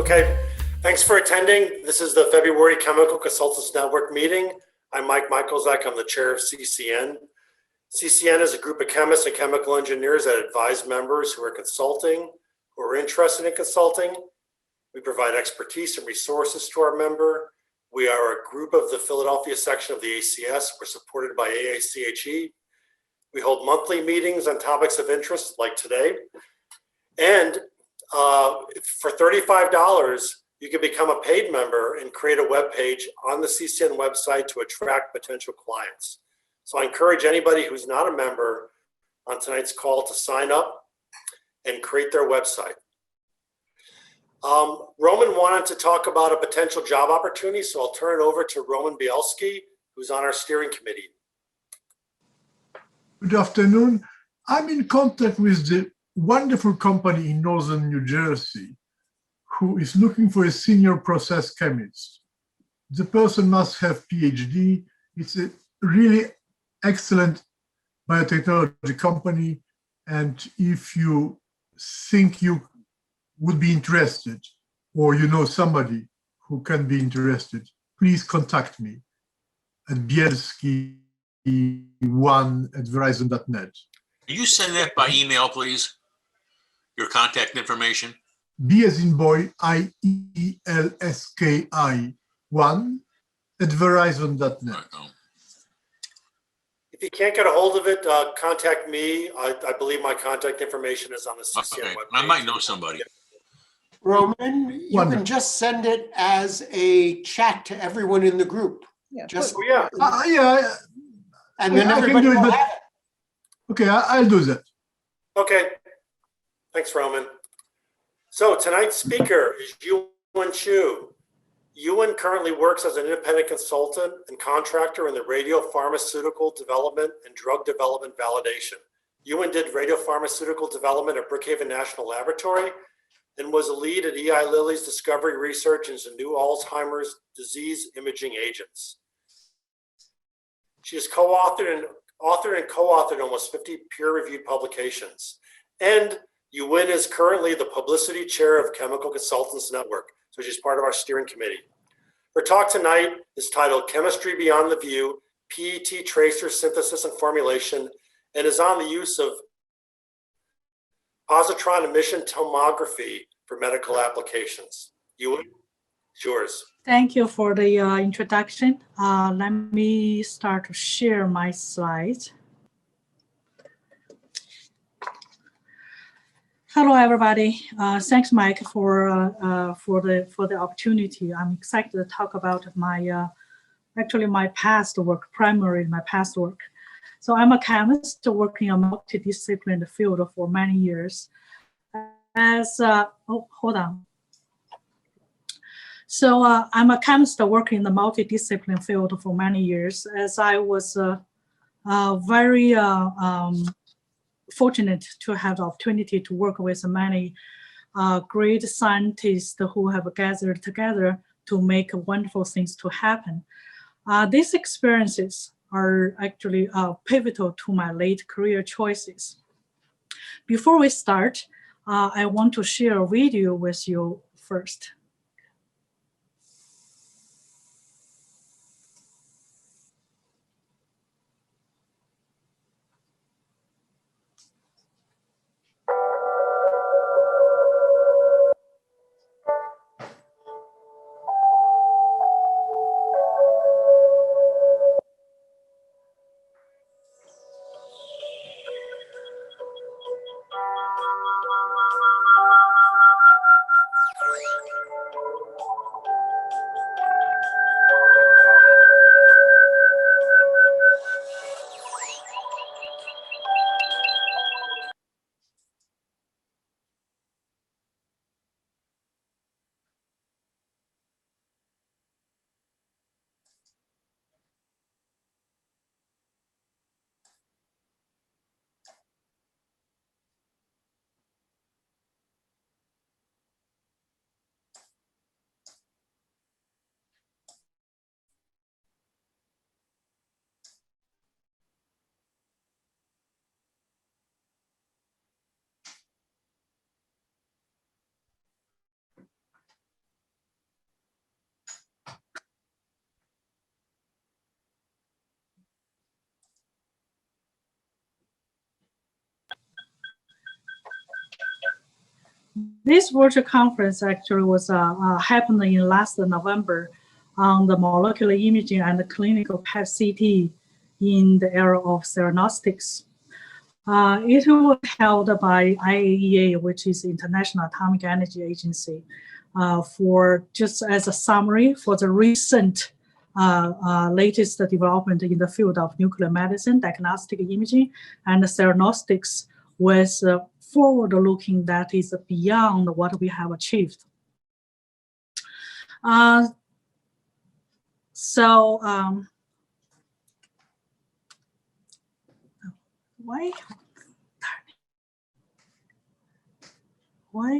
Okay, thanks for attending. This is the February Chemical Consultants Network meeting. I'm Mike Michalczak. I'm the chair of CCN. CCN is a group of chemists and chemical engineers that advise members who are consulting, who are interested in consulting. We provide expertise and resources to our member. We are a group of the Philadelphia section of the ACS. We're supported by AACHE. We hold monthly meetings on topics of interest like today. And for $35, you can become a paid member and create a web page on the CCN website to attract potential clients. So I encourage anybody who's not a member on tonight's call to sign up and create their website. Roman wanted to talk about a potential job opportunity, so I'll turn it over to Roman Bielski, who's on our steering committee. Good afternoon. I'm in contact with the wonderful company in northern New Jersey who is looking for a senior process chemist. The person must have PhD. It's a really excellent biotechnology company. And if you think you would be interested, or you know somebody who can be interested, please contact me at bielski1@verizon.net. Can you send that by email, please? Your contact information? B as in boy, IELSKI1@verizon.net. If you can't get a hold of it, contact me. I believe my contact information is on the CCN webpage. I might know somebody. Roman, you can just send it as a chat to everyone in the group. Yeah. Just Yeah, and then I can everybody do it, will but have it. okay, I'll do that. Okay, thanks, Roman. So tonight's speaker is Youwen Chu. Youwen currently works as an independent consultant and contractor in the radiopharmaceutical development and drug development validation. Youwen did radiopharmaceutical development at Brookhaven National Laboratory and was a lead at Eli Lilly's discovery research into new Alzheimer's disease imaging agents. She has authored and co-authored almost 50 peer-reviewed publications. And Youwen is currently the publicity chair of Chemical Consultants Network, so she's part of our steering committee. Her talk tonight is titled Chemistry Beyond the View, PET Tracer Synthesis and Formulation, and is on the use of positron emission tomography for medical applications. Youwen, it's yours. Thank you for the introduction. Let me start to share my slides. Hello, everybody. Thanks, Mike, for the opportunity. I'm excited to talk about my my past work, primarily my past work. So I'm a chemist working in a multidisciplinary field for many years. So I'm a chemist working in the multidisciplinary field for many years, as I was very fortunate to have the opportunity to work with many great scientists who have gathered together to make wonderful things to happen. These experiences are actually pivotal to my late career choices. Before we start, I want to share a video with you first. This virtual conference actually was happening in last November on the molecular imaging and the clinical PET-CT in the area of theranostics. It was held by IAEA, which is International Atomic Energy Agency, for just as a summary for the recent latest development in the field of nuclear medicine, diagnostic imaging, and theranostics with forward-looking that is beyond what we have achieved. Why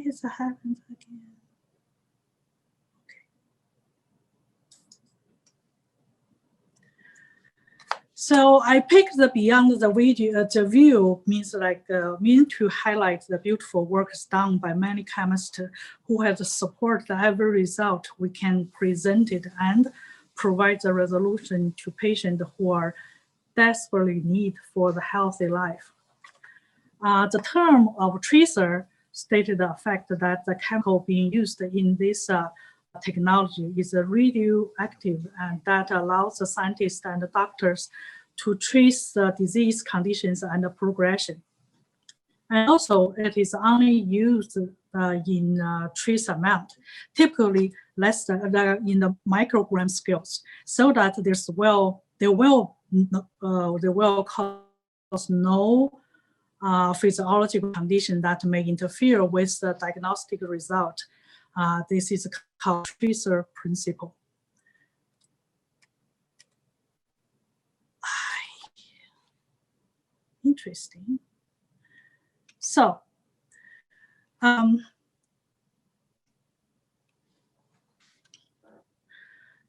is it happening again? So I picked the beyond the video, the view means like mean to highlight the beautiful work done by many chemists who have supported every result we can present it and provide the resolution to patients who are desperately need for the healthy life. The term of TRACER stated the fact that the chemical being used in this technology is radioactive, and that allows the scientists and the doctors to trace the disease conditions and the progression. And also, it is only used in trace amount, typically less than in the microgram scales, so that they will cause no physiological condition that may interfere with the diagnostic result. This is called TRACER principle. Interesting. So,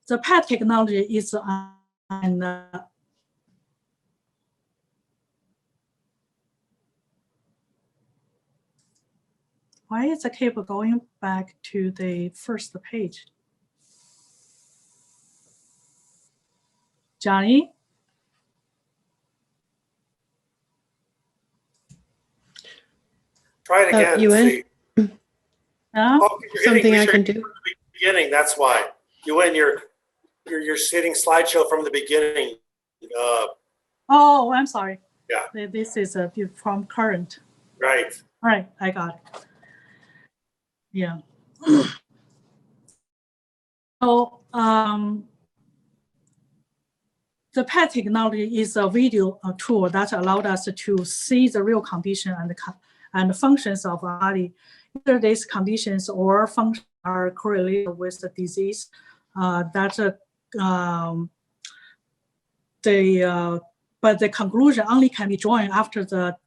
the PET technology is why is the cable going back to the first page? Johnny? Try it again. Youwen? See. Oh, Something I can do? from the beginning. That's why. Youwen, you're hitting slideshow from the beginning. Oh, I'm sorry. Yeah. This is from current. Right. All right, I got it. Yeah. So the PET technology is a video tool that allowed us to see the real condition and functions of our body. Either these conditions or functions are correlated with the disease. But the conclusion only can be drawn after the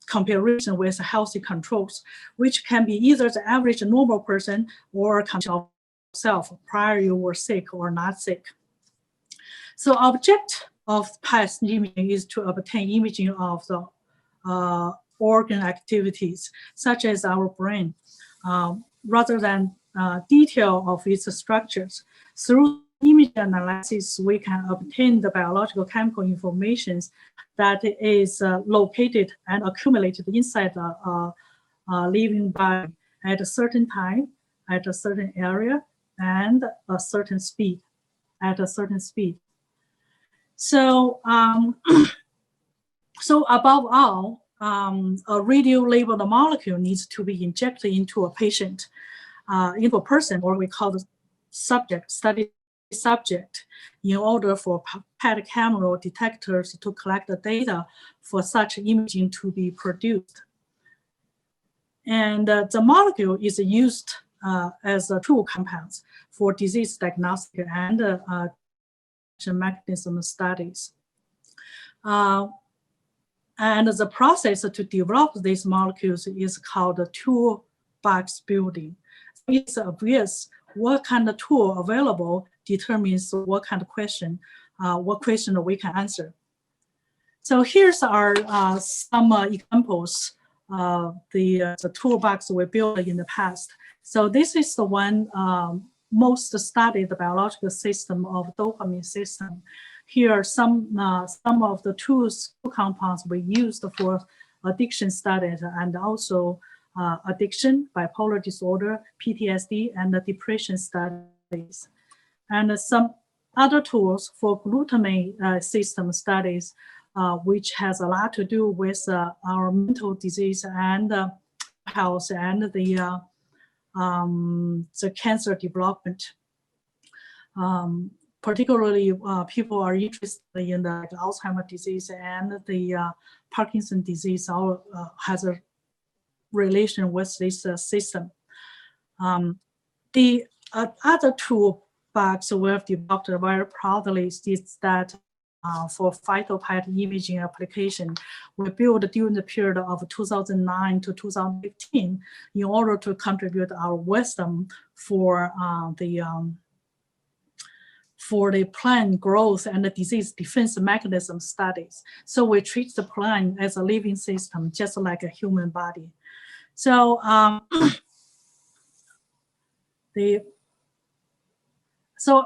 comparison with healthy controls, which can be either the average normal person or yourself prior you were sick or not sick. So object of PET imaging is to obtain imaging of the organ activities, such as our brain, rather than detail of its structures. Through image analysis, we can obtain the biological chemical information that is located and accumulated inside the living body at a certain time, at a certain area, and a certain speed, at a certain speed. So, so above all, a radio-labeled molecule needs to be injected into a patient, into a person, or we call the subject, study subject, in order for PET camera detectors to collect the data for such imaging to be produced. And the molecule is used as a tool compounds for disease diagnostic and mechanism studies. And the process to develop these molecules is called the toolbox building. It's obvious what kind of tool available determines what kind of question, we can answer. So here's our some examples of the toolbox we built in the past. So this is the one most studied biological system of dopamine system. here are some of the two compounds we used for addiction studies and also addiction, bipolar disorder, PTSD, and depression studies. And some other tools for glutamate system studies, which has a lot to do with our mental disease and health and the cancer development. Particularly, people are interested in the Alzheimer's disease and the Parkinson's disease all has a relation with this system. The other toolbox we have developed very proudly is that for phytopath imaging application, we built during the period of 2009 to 2015 in order to contribute our wisdom for the plant growth and the disease defense mechanism studies. So we treat the plant as a living system, just like a human body. So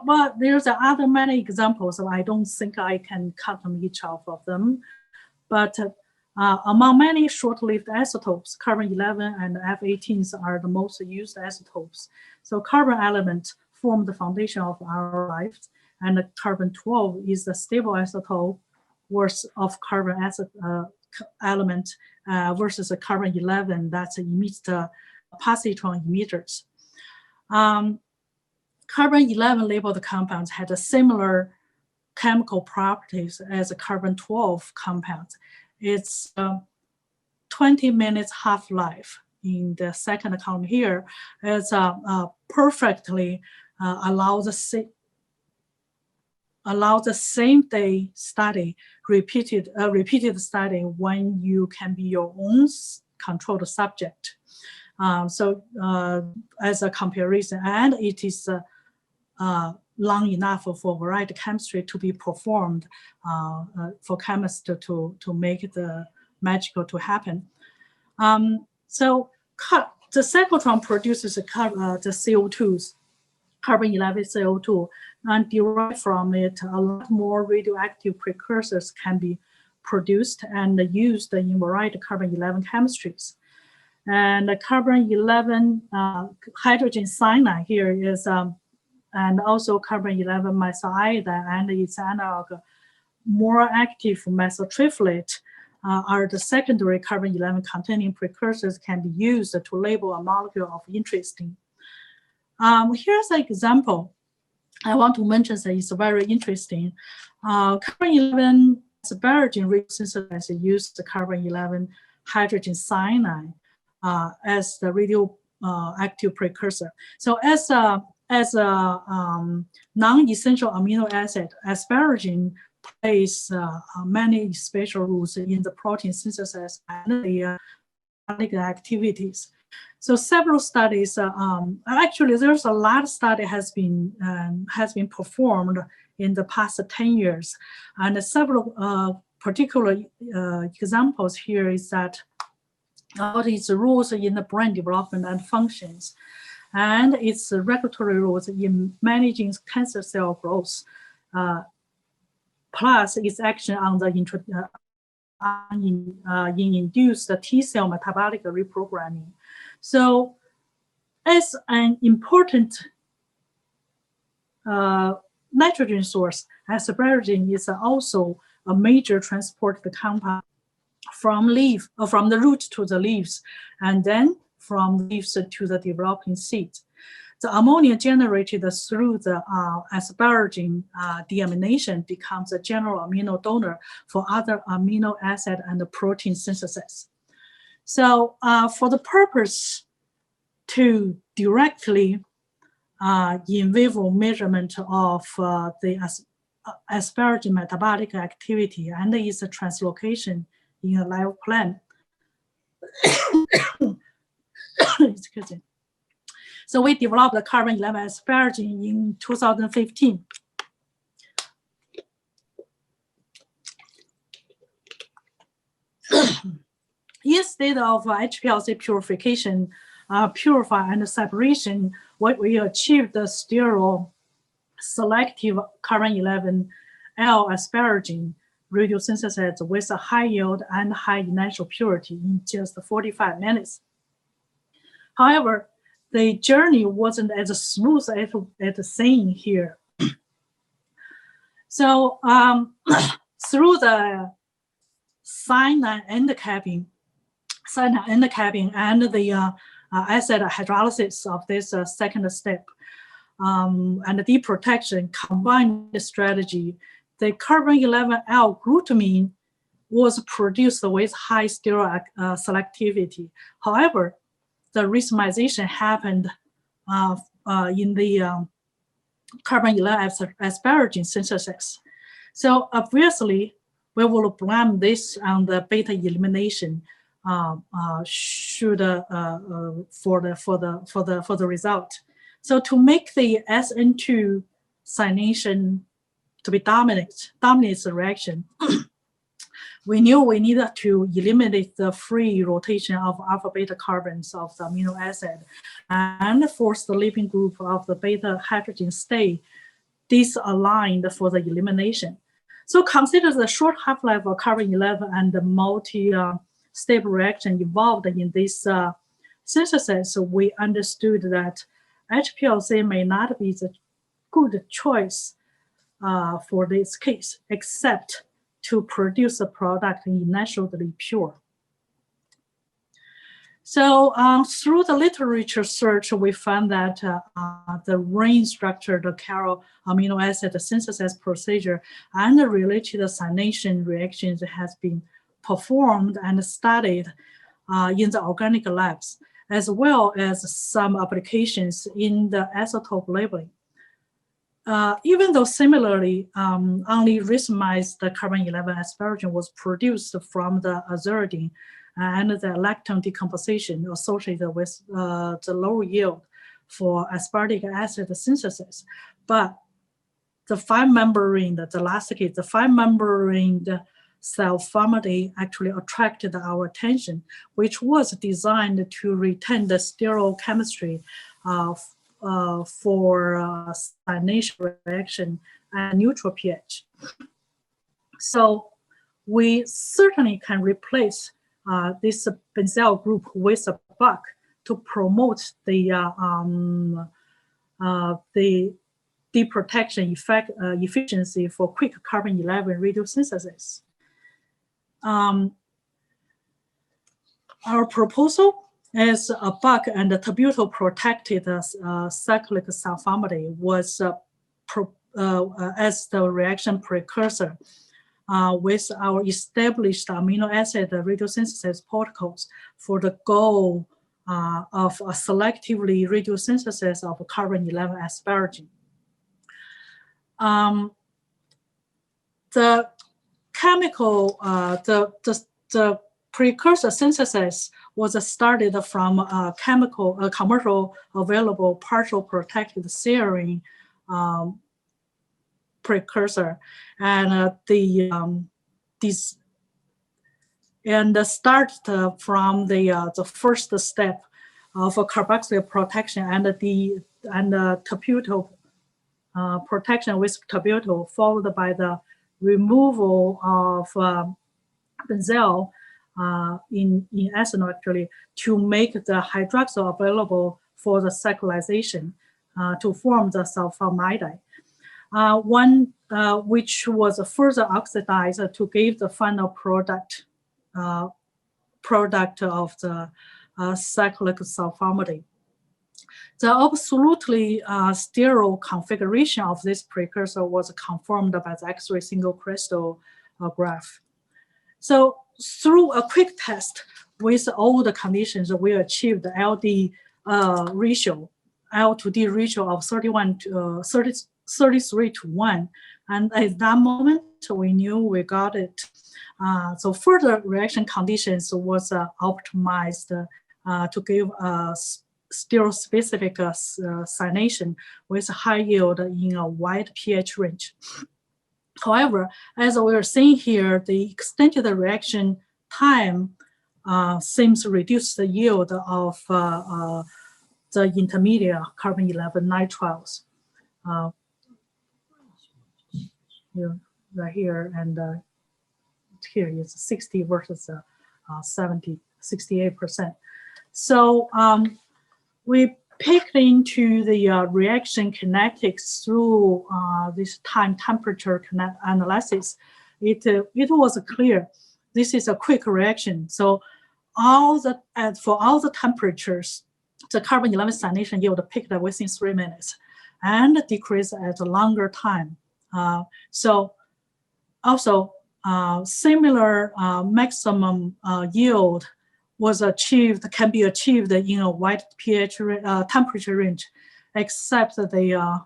but there's other many examples. So I don't think I can cut them each of them. But among many short-lived isotopes, carbon-11 and F-18s are the most used isotopes. So carbon element form the foundation of our lives, and the carbon-12 is the stable isotope of carbon element versus the carbon-11 that emits the positron emitters. Carbon-11 labeled compounds had a similar chemical properties as a carbon-12 compound. It's 20 minutes half-life. In the second column here, it's perfectly allows the same day study, repeated study when you can be your own controlled subject. So as a comparison, and it is long enough for variety chemistry to be performed for chemists to make the magical to happen. So the cyclotron produces the CO2s, carbon-11 CO2, and derived from it, a lot more radioactive precursors can be produced and used in variety carbon-11 chemistries. And the carbon-11 hydrogen cyanide here is, and also carbon-11 methyl iodide and its analog, more active methyl triflate are the secondary carbon-11 containing precursors can be used to label a molecule of interest. Here's an example I want to mention that is very interesting. Carbon-11 asparagine synthesizer used the carbon-11 hydrogen cyanide as the radioactive precursor. So as a non-essential amino acid, asparagine plays many special roles in the protein synthesis and the activities. So several studies, actually there's a lot of study has been performed in the past 10 years. And several particular examples here is that what is the rules in the brain development and functions, and its regulatory rules in managing cancer cell growth, plus its action on the induced T cell metabolic reprogramming. So as an important nitrogen source, asparagine is also a major transport compound from the root to the leaves, and then from leaves to the developing seed. The ammonia generated through the asparagine deamination becomes a general amino donor for other amino acid and protein synthesis. So for the purpose to directly in vivo measurement of the asparagine metabolic activity and its translocation in a live plant. Excuse me. So we developed the carbon-11 asparagine in 2015. Instead of HPLC purification, purify and separation, what we achieved the sterol selective carbon-11 L-asparagine radiosynthesis with a high yield and high initial purity in just 45 minutes. However, the journey wasn't as smooth as seen here. So through the cyanide end capping and the acid hydrolysis of this second step and the deprotection combined strategy, the carbon-11L glutamine was produced with high sterol selectivity. However, the racemization happened in the carbon-11 asparagine synthesis. So obviously, we will blame this on the beta elimination for the result. So to make the SN2 cyanation to be dominate the reaction, we knew we needed to eliminate the free rotation of alpha beta carbons of the amino acid and force the leaving group of the beta hydrogen stay disaligned for the elimination. So consider the short half-life of carbon-11 and the multi-step reaction involved in this synthesis. We understood that HPLC may not be the good choice for this case, except to produce a product initially pure. So through the literature search, we found that the ring-structured chiral amino acid synthesis procedure and the related cyanation reactions has been performed and studied in the organic labs, as well as some applications in the isotope labeling. Even though similarly, only racemized carbon-11 asparagine was produced from the aziridine and the lactone decomposition associated with the lower yield for aspartic acid synthesis. But the five-membrane, the last case, the five-membrane cell formaldehyde actually attracted our attention, which was designed to retain the sterol chemistry for cyanation reaction at neutral pH. So we certainly can replace this benzyl group with a buck to promote the deprotection efficiency for quick carbon-11 radiosynthesis. Our proposal is a buck and a tabutyl protected cyclic sulformaldehyde was as the reaction precursor with our established amino acid radiosynthesis protocols for the goal of a selectively radiosynthesis of carbon-11 asparagine. The chemical, the precursor synthesis was started from a commercial available partial protected serine precursor, and start from the first step of carboxyl protection and the tabutyl protection with tabutyl, followed by the removal of benzyl in ethanol actually to make the hydroxyl available for the cyclization to form the sulformide. One which was further oxidized to give the final product of the cyclic sulformaldehyde. The absolutely sterile configuration of this precursor was confirmed by the X-ray single crystal graph. So through a quick test with all the conditions, we achieved the LD ratio, L to D ratio of 33 to 1. And at that moment, we knew we got it. So further reaction conditions was optimized to give sterol-specific cyanation with high yield in a wide pH range. However, as we are seeing here, the extended reaction time seems to reduce the yield of the intermediate carbon-11 nitriles. right here, and here is 60 versus 68%. So we picked into the reaction kinetics through this time temperature analysis. It was clear this is a quick reaction. So for all the temperatures, the carbon-11 cyanation yield peaked within 3 minutes and decreased at a longer time. So also similar maximum yield can be achieved in a wide pH temperature range, except the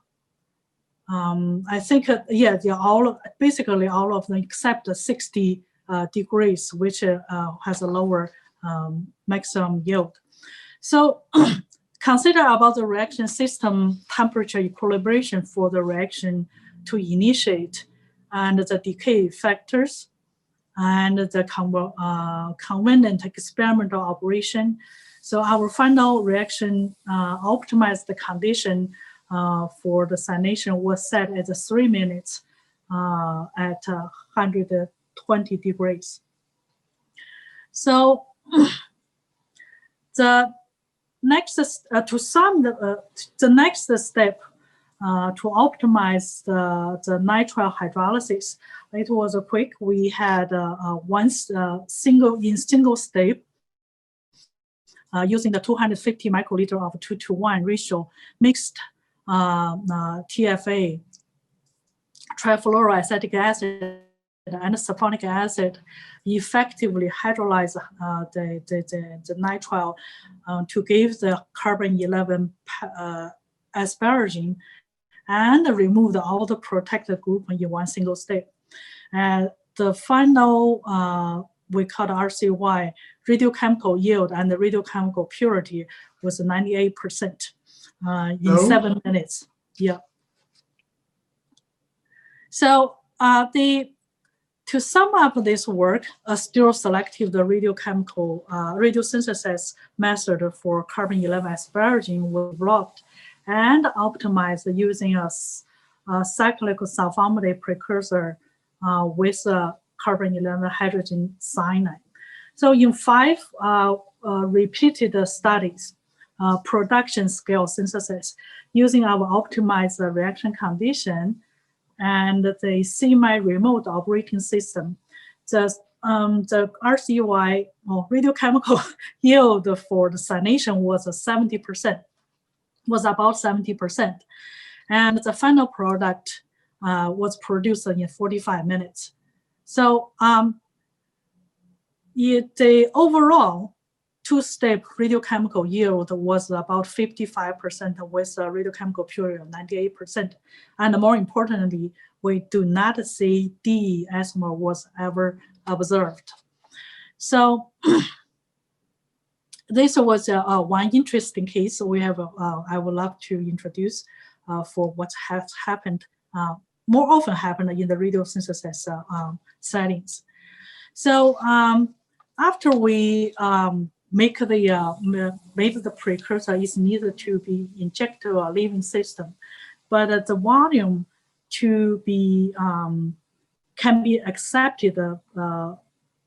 I think basically all of them except 60 degrees, which has a lower maximum yield. So consider about the reaction system temperature equilibration for the reaction to initiate, and the decay factors, and the convenient experimental operation. So our final reaction optimized the condition for the cyanation was set at 3 minutes at 120 degrees. So the next the next step to optimize the nitrile hydrolysis, it was quick. We had single step using the 250 microliter of 2:1 ratio mixed TFA, trifluoroacetic acid, and sulfonic acid effectively hydrolyze the nitrile to give the carbon-11 asparagine and remove all the protected group in one single step. And the final, we call the RCY, radiochemical yield and the radiochemical purity was 98% in 7 minutes. Yeah. So to sum up this work, a stereoselective radiochemical radiosynthesis method for carbon-11 asparagine was developed and optimized using a cyclic sulfamidate precursor with carbon-11 hydrogen cyanide. So in 5 repeated studies, production scale synthesis using our optimized reaction condition and the semi-remote operating system, the RCY or radiochemical yield for the cyanation was 70%, was about 70%. And the final product was produced in 45 minutes. So the overall 2-step radiochemical yield was about 55% with a radiochemical purity of 98%. And more importantly, we do not see DE azimuth was ever observed. So this was one interesting case we have. I would love to introduce for what has happened, more often happened in the radiosynthesis settings. So after we made the precursor is needed to be injected to a living system, but the volume to be can be accepted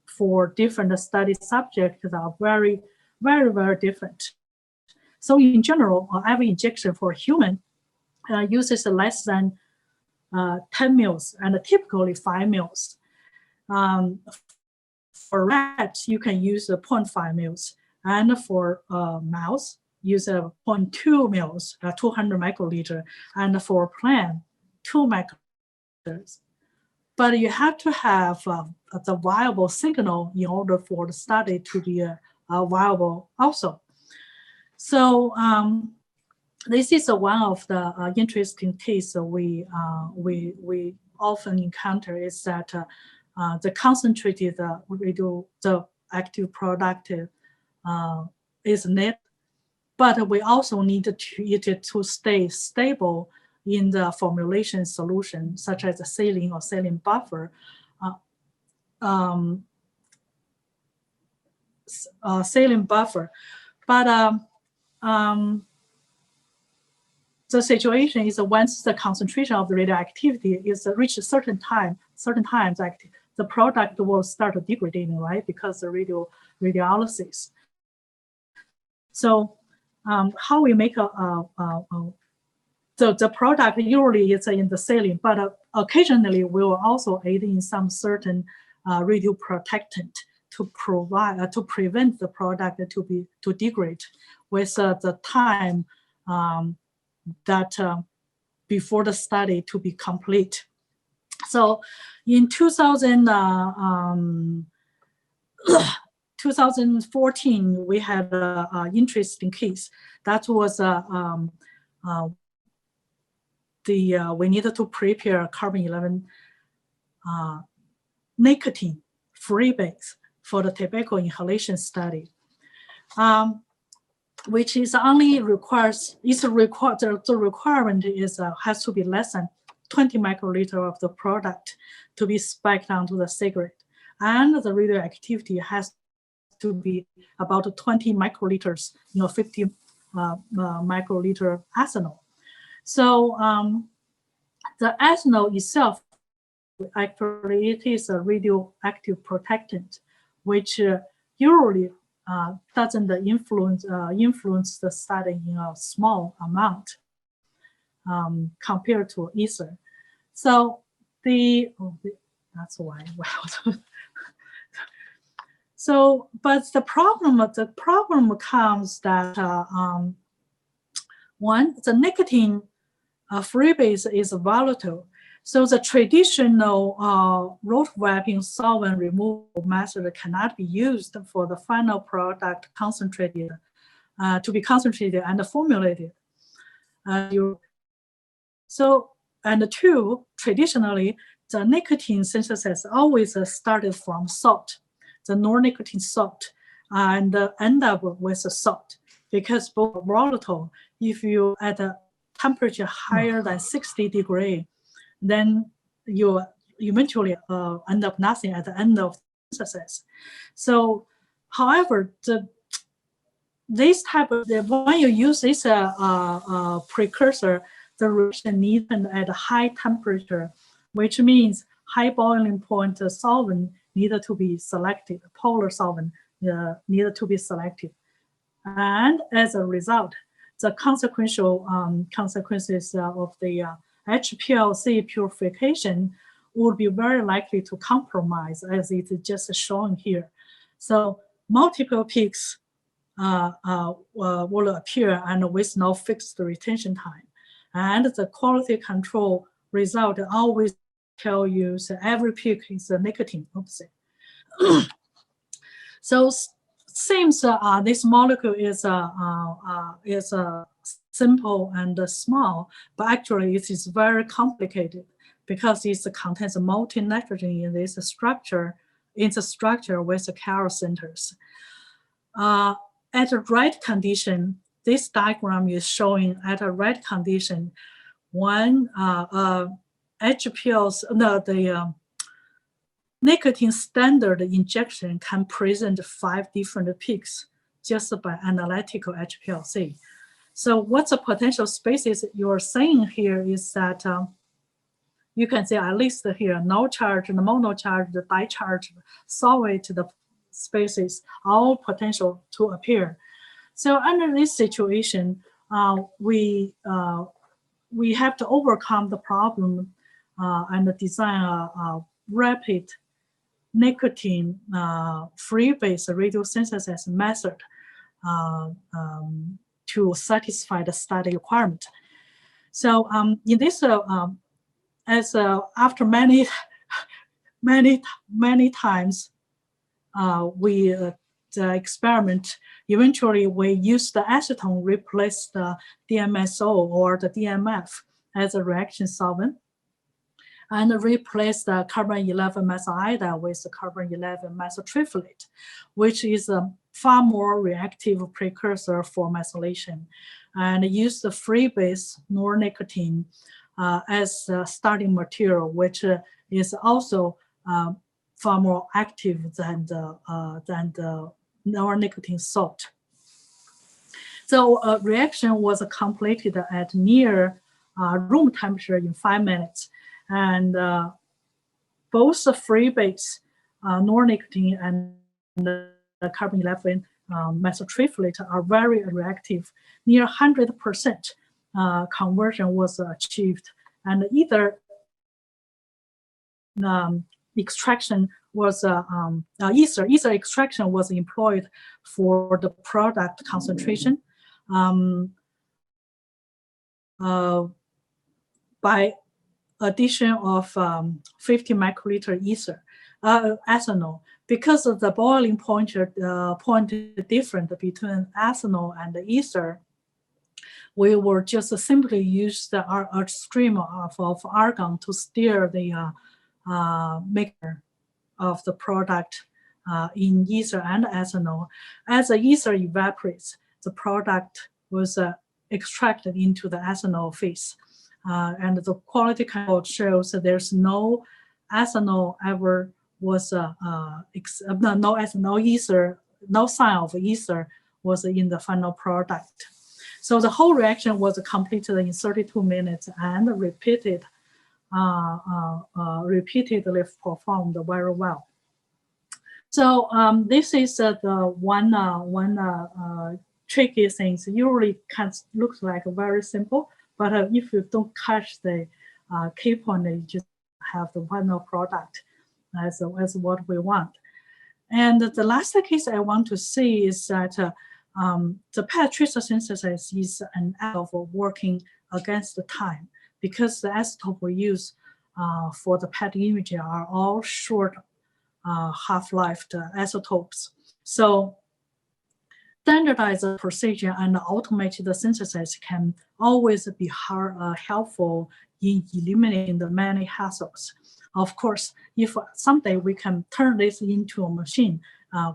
for different study subjects are very, very, very different. So in general, every injection for a human uses less than 10 mils and typically 5 mils. For rats, you can use 0.5 mils, and for mouse, use 0.2 mils, 200 microliter, and for plant, 2 microliters. But you have to have the viable signal in order for the study to be viable also. So this is one of the interesting cases we often encounter is that the concentrated the active product is net, but we also need it to stay stable in the formulation solution, such as a saline or saline buffer. Saline buffer, but the situation is once the concentration of the radioactivity is reached a certain time, certain times, the product will start degrading, right? Because the radiolysis. So how we make the product usually is in the saline, but occasionally we will also add in some certain radioprotectant to prevent the product to degrade with the time that before the study to be complete. So in 2014, we had an interesting case. That was we needed to prepare carbon-11 nicotine freebase for the tobacco inhalation study, which is only requires, the requirement is has to be less than 20 microliter of the product to be spiked onto the cigarette. And the radioactivity has to be about 20 microliters, 50 microliter ethanol. So the ethanol itself, actually, it is a radioactive protectant, which usually doesn't influence the study in a small amount compared to ether. So that's why. So, but the problem comes that one, the nicotine freebase is volatile. So the traditional road wrapping solvent removal method cannot be used for the final product concentrated to be concentrated and formulated. So, and two, traditionally, the nicotine synthesis always started from salt, the non-nicotine salt, and end up with a salt, because both volatile. If you at a temperature higher than 60 degrees, then you eventually end up nothing at the end of synthesis. So, however, this type of when you use this precursor, the reaction needs at a high temperature, which means high boiling point solvent needed to be selected, polar solvent needed to be selected. And as a result, the consequential consequences of the HPLC purification would be very likely to compromise, as it's just shown here. So multiple peaks will appear and with no fixed retention time. And the quality control result always tell you that every peak is a nicotine. Oops. So seems this molecule is simple and small, but actually it is very complicated because it contains multi-nitrogen in this structure, with the chiral centers. At the right condition, this diagram is showing at a right condition, one HPLC, the nicotine standard injection can present 5 different peaks just by analytical HPLC. So what's the potential spaces you're saying here is that you can see at least here, no charge, the monocharge, the dicharge, solid the spaces, all potential to appear. So under this situation, we have to overcome the problem and design a rapid nicotine freebase radiosynthesis method to satisfy the study requirement. So in this, after many times, the experiment, eventually we use the acetone replace the DMSO or the DMF as a reaction solvent, and replace the carbon-11 methyl iodide with the carbon-11 methyl trifluoride, which is a far more reactive precursor for methylation, and use the freebase nornicotine as a starting material, which is also far more active than the nornicotine salt. So a reaction was completed at near room temperature in 5 minutes. And both the free base, nornicotine, and the carbon-11 methyltriphtylate are very reactive. Near 100% conversion was achieved, and either extraction was ether extraction was employed for the product concentration by addition of 50 microliter ether ethanol. Because of the boiling point different between ethanol and the ether, we will just simply use the a stream of argon to stir the mixture of the product in ether and ethanol. As the ether evaporates, the product was extracted into the ethanol phase. And the quality control shows that there's no ethanol ever was no ethanol ether, no sign of ether was in the final product. So the whole reaction was completed in 32 minutes and repeatedly performed very well. So this is the one tricky thing. Usually looks like very simple, but if you don't catch the key point, you just have the final product as what we want. And the last case I want to see is that the PET tracer synthesis is an act of working against the time, because the isotope we use for the PET imaging are all short half-life isotopes. So standardized procedure and automated synthesis can always be helpful in eliminating the many hassles. Of course, if someday we can turn this into a machine,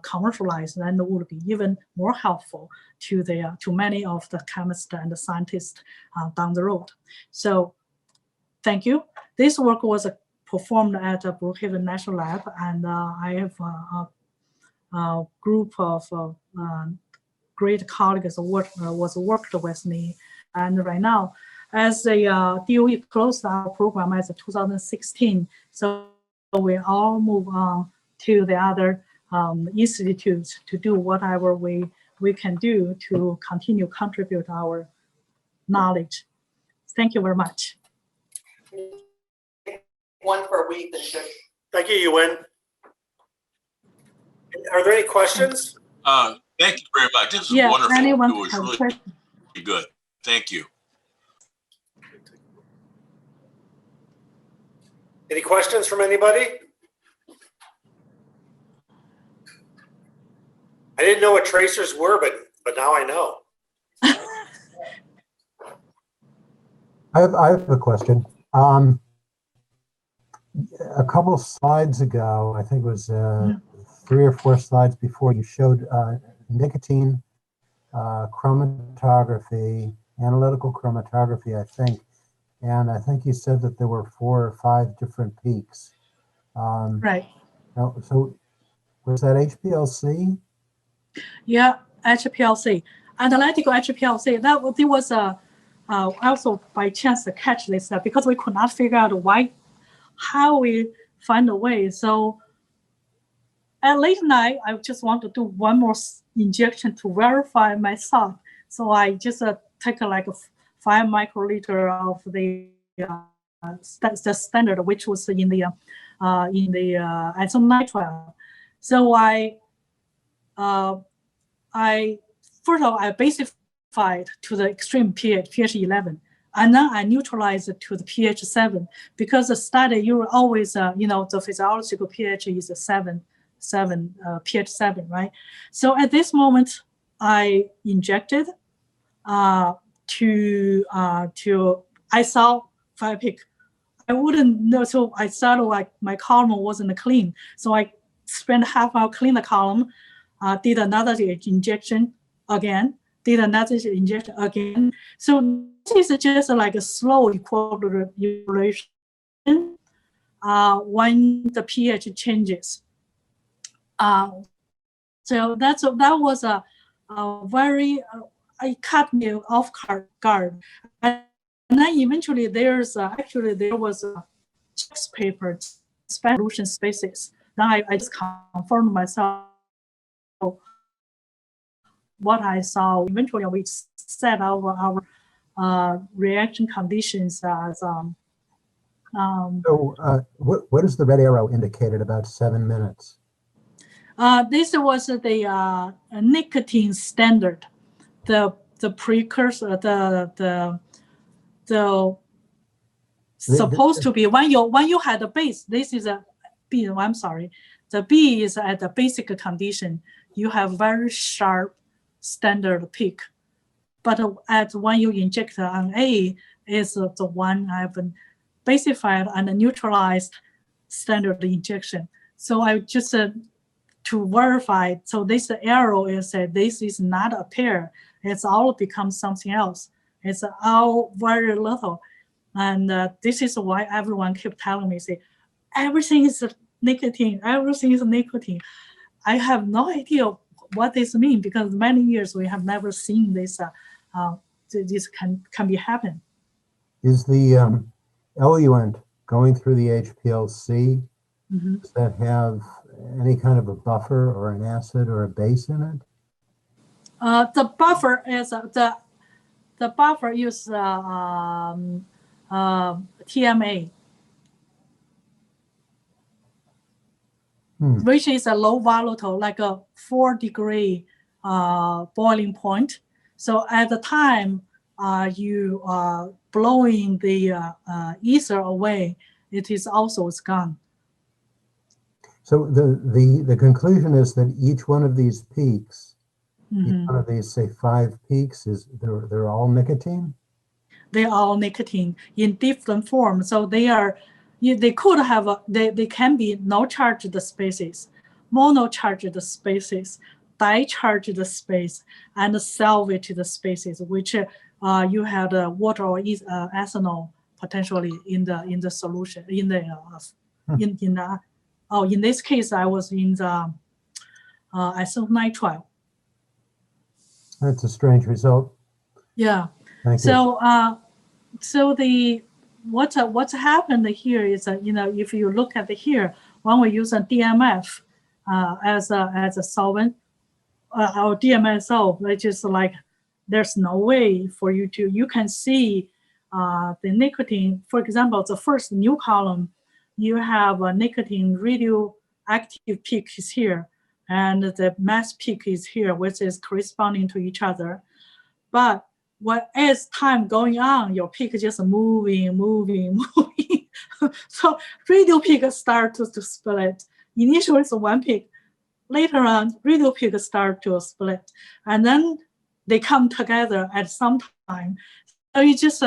commercialize, then it would be even more helpful to many of the chemists and the scientists down the road. So, thank you. This work was performed at Brookhaven National Lab, and I have a group of great colleagues was worked with me. And right now, as the DOE closed our program as of 2016, so we all move on to the other institutes to do whatever we can do to continue contribute our knowledge. Thank you very much. One per week. Thank you, Youwen. Are there any questions? Thank you very much. This is wonderful. Anyone It was have really questions? good. Thank you. Any questions from anybody? I didn't know what tracers were, but now I know. I have a question. A couple of slides ago, I think it was 3 or 4 slides before, you showed nicotine chromatography, analytical chromatography, I think. And I think you said that there were 4 or 5 different peaks. Right. So was that HPLC? Yeah, HPLC. Analytical HPLC. That was also by chance to catch this because we could not figure out how we find a way. So at late night, I just want to do one more injection to verify myself. So I just take like a 5 microliter of the standard, which was in the isonitrile. So first of all, I basified to the extreme pH 11, and then I neutralized it to the pH 7 because the study you always the physiological pH is 7 pH 7, right? So at this moment, I injected I saw 5 peak. I wouldn't know, so I started like my column wasn't clean, so I spent half hour clean the column. Did another injection again, did another injection again. So this is just like a slow equilibration when the pH changes. So that was a very, it caught me off guard. And then eventually there was a paper solution spaces. Then I just confirmed myself what I saw. Eventually, we set our reaction conditions as So what is the red arrow indicated about 7 minutes? this was the nicotine standard, the precursor, the supposed to be when you had the base. This is a B. I'm sorry, the B is at the basic condition. You have very sharp standard peak, but at when you inject on A is the one I've specified and neutralized standard injection. So I just to verify. So this arrow is this is not a pair. It's all becomes something else. It's all very little. And this is why everyone kept telling me, say, everything is nicotine, everything is nicotine. I have no idea what this means because many years we have never seen this. This can be happen. Is the eluent going through the HPLC? Does that have any kind of a buffer or an acid or a base in it? The buffer is the buffer is TMA, which is a low volatile, like a 4-degree boiling point. So at the time you are blowing the ether away, it is also gone. So the conclusion is that each one of these peaks, each one of these, say, 5 peaks, they're all nicotine? They are all nicotine in different forms. So they are, they could have, they can be no charged spaces, monocharged spaces, dicharged space, and salvaged spaces, which you have the water or ethanol potentially in the solution in the in this case I was in the acetylnitrile. That's a strange result. Yeah. Thank so you. So the what's happened here is that, you know, if you look at here, when we use a DMF as a solvent, or DMSO, which is like there's no way for you to, you can see the nicotine. For example, the first new column, you have a nicotine radioactive peak is here, and the mass peak is here, which is corresponding to each other. But as time going on, your peak is just moving. So radio peak start to split. Initially, it's one peak. Later on, radio peak start to split, and then they come together at some time. So you just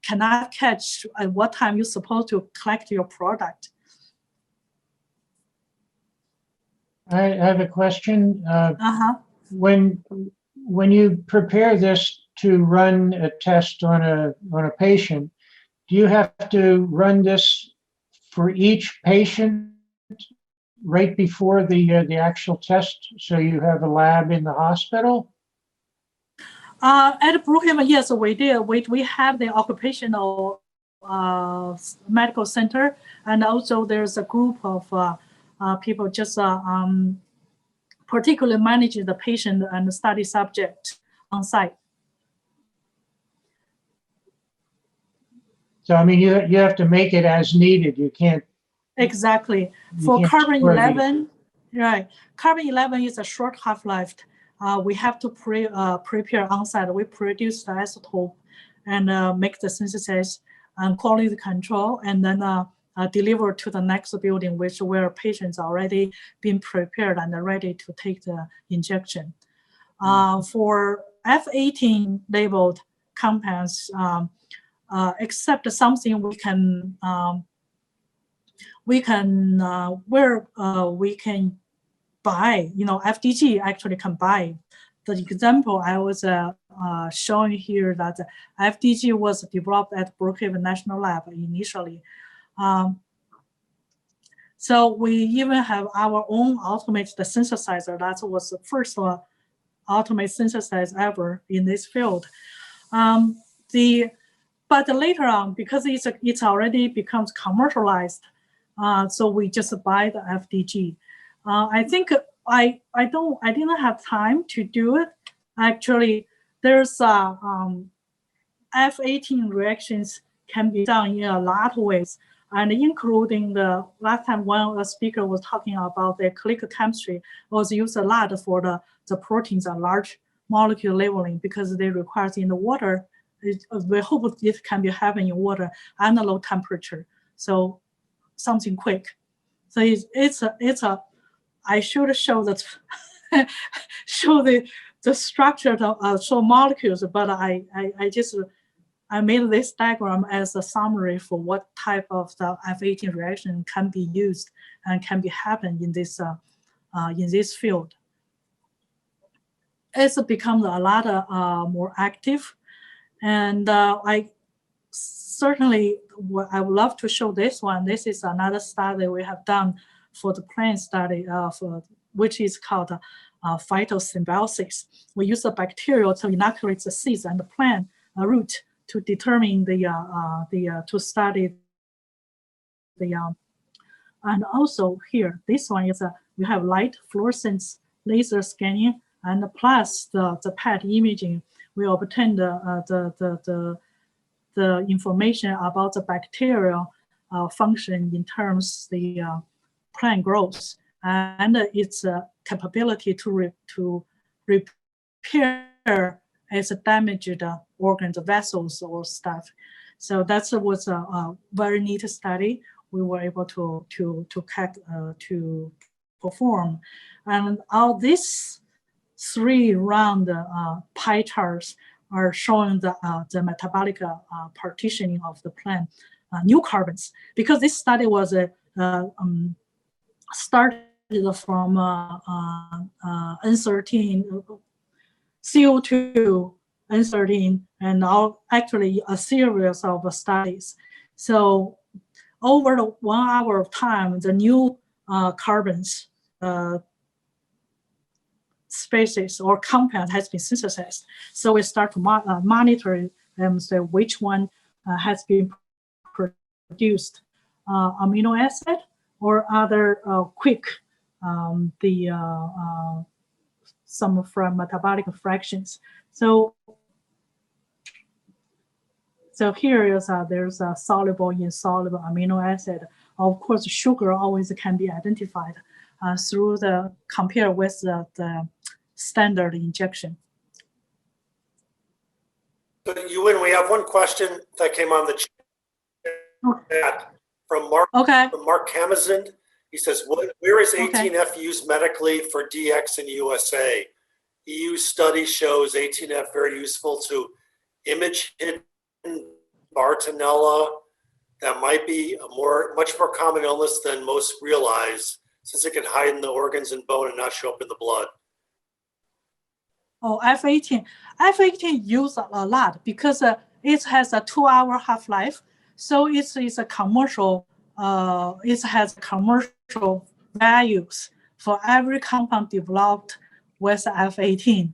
cannot catch at what time you're supposed to collect your product. I have a question. When you prepare this to run a test on a patient, do you have to run this for each patient right before the actual test, so you have a lab in the hospital? At Brookhaven, yes, we did. We have the occupational medical center, and also there's a group of people just particularly managing the patient and the study subject on site. So I mean, you have to make it as needed. You can't. Exactly. For carbon-11, right? Carbon-11 is a short half-life. We have to prepare on-site. We produce the isotope and make the synthesis and quality control, and then deliver to the next building, where patients already been prepared and are ready to take the injection. For F18 labeled compounds, except something we can buy, you know, FDG actually can buy. The example I was showing here, that FDG was developed at Brookhaven National Lab initially. So we even have our own automated synthesizer. That was the first automated synthesizer ever in this field. But later on, because it's already becomes commercialized, So we just buy the FDG. I think I didn't have time to do it. Actually, there's F18 reactions can be done in a lot of ways, and including the last time one speaker was talking about the click chemistry was used a lot for the proteins and large molecule labeling because they require in the water. We hope it can be happening in water and a low temperature. So something quick. So it's a I should show that show the structure of show molecules, but I made this diagram as a summary for what type of the F18 reaction can be used and can be happen in this field. It's become a lot more active, and I certainly I would love to show this one. This is another study we have done for the plant study, which is called phytosymbiosis. We use the bacteria to inoculate the seeds and the plant root to determine to study and also here, this one is we have light fluorescence laser scanning and plus the PET imaging. We obtain the information about the bacterial function in terms the plant growth and its capability to repair its damaged organs, vessels, or stuff. So that was a very neat study we were able to perform. And all these 3 round pie charts are showing the metabolic partitioning of the plant, new carbons. Because this study was started from N13, CO2, N13, and now actually a series of studies. So over the 1 hour of time, the new carbons species or compound has been synthesized. So we start to monitor them, so which one has been produced, amino acid or other quick, some from metabolic fractions. So here is there's a soluble, insoluble amino acid. Of course, sugar always can be identified through compare with the standard injection. So Youwen, we have one question that came on the chat from Mark. Okay. From Mark Kamazin. He says, "Where is 18F used medically for DX in USA? EU study shows 18F very useful to image hidden Bartonella. That might be a much more common illness than most realize, since it can hide in the organs and bone and not show up in the blood." Oh, F18 used a lot because it has a 2-hour half-life. So it's a commercial, it has commercial values for every compound developed with F18.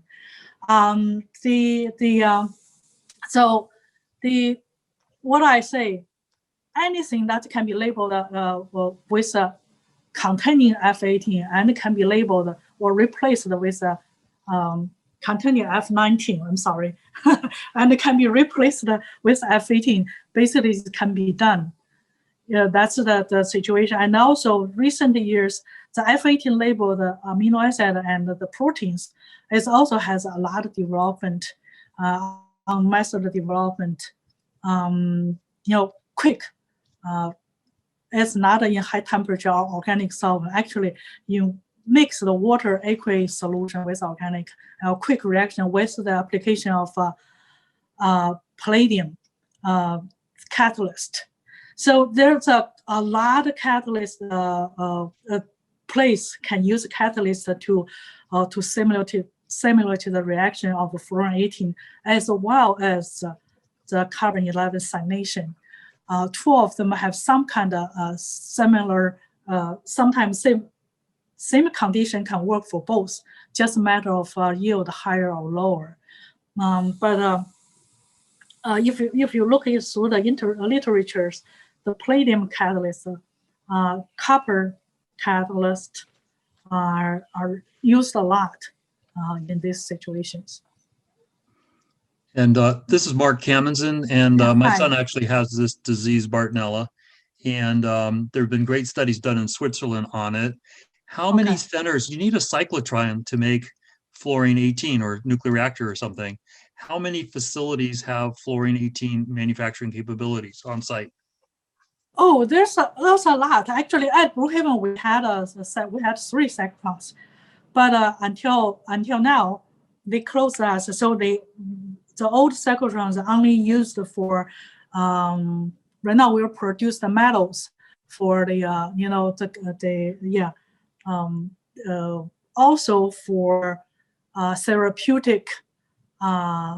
What I say, anything that can be labeled with containing F18 and can be labeled or replaced with containing F19, I'm sorry, and it can be replaced with F18, basically it can be done. Yeah, that's the situation. And also recent years, the F18 labeled amino acid and the proteins, it also has a lot of development, on method development, quick. It's not in high temperature or organic solvent. Actually, you mix the water aqueous solution with organic, quick reaction with the application of palladium catalyst. So there's a lot of catalyst place can use catalyst to simulate the reaction of fluorine 18 as well as the carbon 11 cyanation. 2 of them have some kind of similar, sometimes same condition can work for both, just a matter of yield higher or lower. If you look through the literatures, the palladium catalyst copper catalysts are used a lot in these situations. And this is Mark Kamenzen, and my Hi. son actually has this disease, Bartonella, and there have been great studies done in Switzerland on it. How many Okay. centers, you need a cyclotron to make fluorine-18 or nuclear reactor or something. How many facilities have fluorine-18 manufacturing capabilities on site? Oh, there's a lot. Actually, at Brookhaven, we had 3 cyclones, but until now, they closed us. So the old cyclotrons are only used for right now. We produce the metals for the also for therapeutic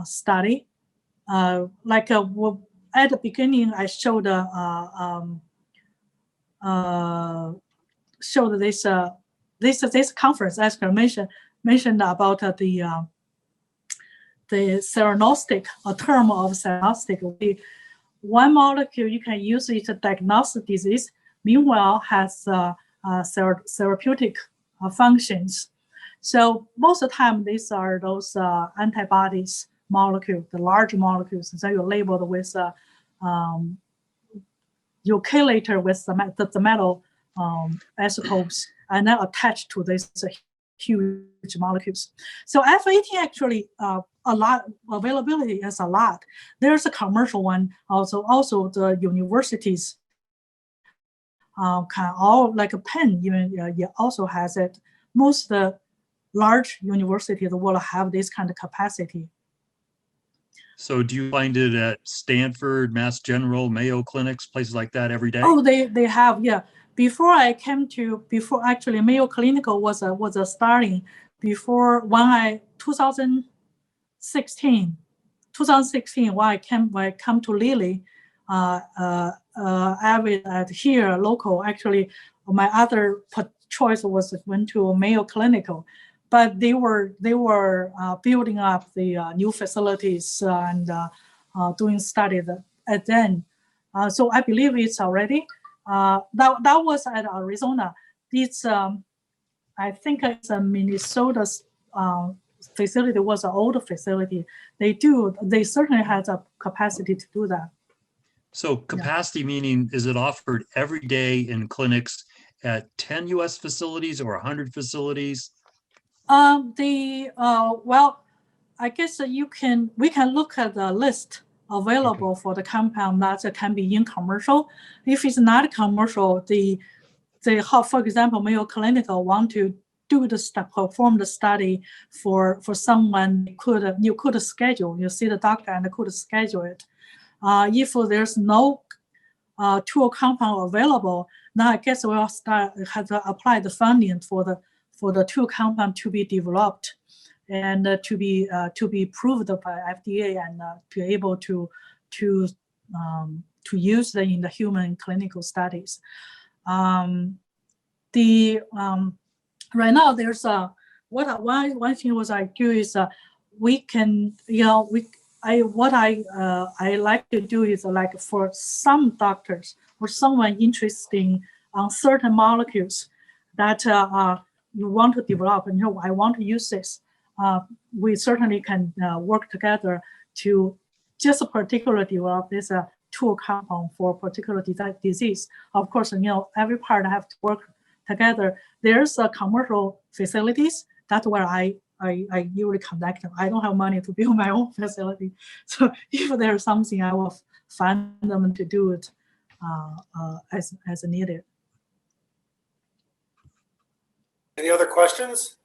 study. At the beginning, I showed this conference. As I mentioned about the theranostic, a term of theranostic. One molecule you can use it to diagnose the disease. Meanwhile, has therapeutic functions. So most of the time, these are those antibodies molecule, the large molecules. So you're labeled with you chelator with the metal isotopes and then attached to this huge molecules. So F18 actually a lot availability is a lot. There's a commercial one also. Also the universities can all like a Penn even also has it. Most the large universities will have this kind of capacity. So do you find it at Stanford, Mass General, Mayo Clinics, places like that every day? Oh, they have, yeah. Before actually Mayo Clinical was a starting before 2016 when I come to Lilly, at here local. Actually, my other choice went to Mayo Clinical, but they were building up the new facilities and doing studies at then. So I believe it's already. That was at Arizona. It's I think it's a Minnesota's facility. Was an old facility. They certainly had a capacity to do that. So capacity meaning, is it offered every day in clinics at 10 US facilities or 100 facilities? Well, I guess we can look at the list available for the compound that can be in commercial. If it's not commercial, for example, Mayo Clinical want to perform the study for someone you could schedule. You see the doctor and could schedule it. If there's no tool compound available, then I guess we'll have to apply the funding for the tool compound to be developed and to be approved by FDA and be able to use them in the human clinical studies. Right now there's one thing was I do is we can what I like to do is like for some doctors or someone interested on certain molecules that you want to develop and I want to use this. We certainly can work together to just particularly develop this tool compound for particular disease. Of course, every part have to work together. There's commercial facilities. That's where I usually connect them. I don't have money to build my own facility. So if there's something, I will find them to do it as needed. Any other questions?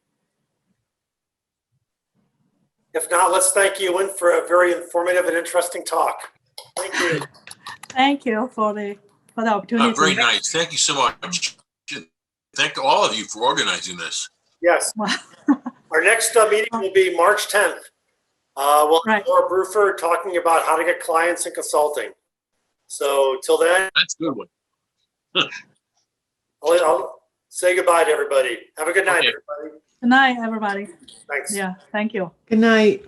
If not, let's thank Youwen for a very informative and interesting talk. Thank you. Thank you for the opportunity. Very nice. Thank you so much. Thank all of you for organizing this. Yes. Our next meeting will be March 10th. We'll have Laura Bruford talking about how to get clients in consulting. So till then. That's a good one. I'll say goodbye to everybody. Have a good night, everybody. Good night, everybody. Thanks. Yeah, thank you. Good night.